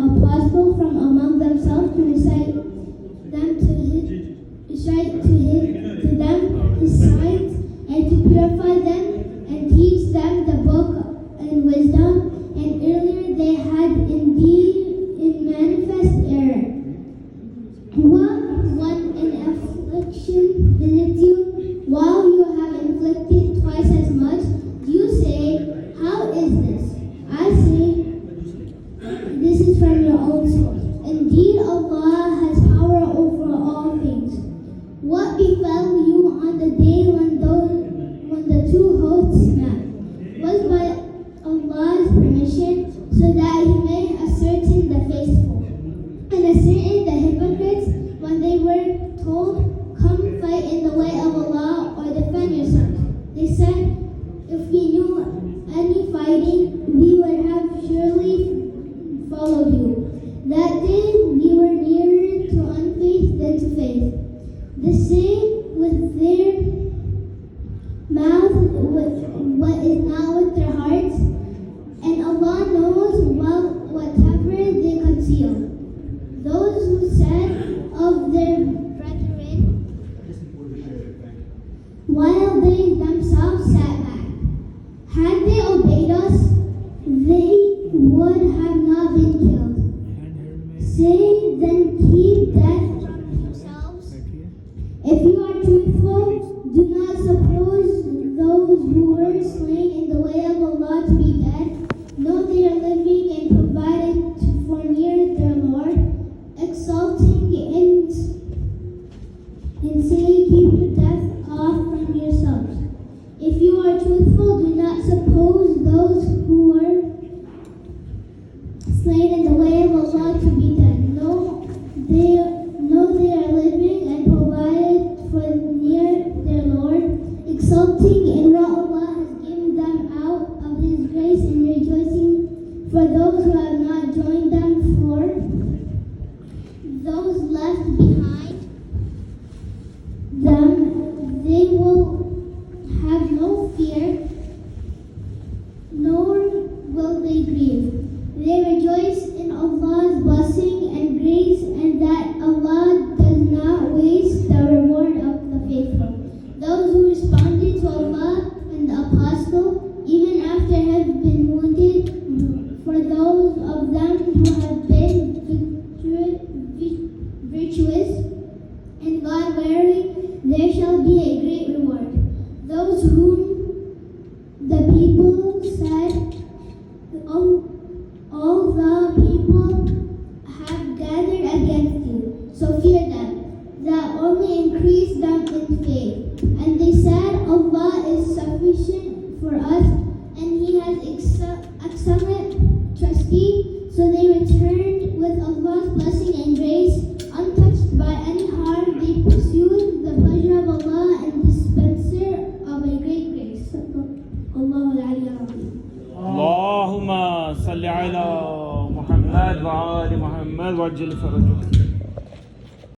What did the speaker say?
apostles from among themselves to recite to them his signs, and to purify them and teach them the book and wisdom. And earlier they had indeed in manifest error. What one in affliction visits you, while you have inflicted twice as much? You say, how is this? I say, this is from your own source. Indeed, Allah has power over all things. What befell you on the day when the two hosts met was by Allah's permission, so that He may ascertain the faithful and ascertain the hypocrites when they were told, come fight in the way of Allah or defend yourselves. They said, if we knew any fighting, we would have surely followed you. That day we were nearer to unfaith than to faith. They say with their mouth what is not with their hearts, and Allah knows whatever they conceal. Those who said of their brethren, while they themselves sat back, had they obeyed us, they would have not been killed. Say then, keep death from yourselves. If you are truthful, do not suppose those who were slain in the way of Allah to be dead. No, they are living and provided for near their Lord, exulting and saying, keep your death off from yourselves. If you are truthful, do not suppose those who were slain in the way of Allah to be dead. No, they are living and provided for near their Lord, exulting in what Allah has given them out of His grace and rejoicing for those who have not joined them. For those left behind them, they will have no fear, nor will they grieve. They rejoice in Allah's blessing and grace, and that Allah does not waste the reward of the faithful. Those who responded to Allah and the Apostle, even after having been wounded, for those of them who have been virtuous and God-wary, there shall be a great reward. Those whom the people said, all the people have gathered against you, so fear them. That only increase them in faith. And they said, Allah is sufficient for us, and He has excellent trustee. So they returned with Allah's blessing and grace, untouched by any harm. They pursued the pleasure of Allah and dispenser of a great grace. Allahu Akbar. اللهم صل على محمد وآل محمد وعجل فرجه.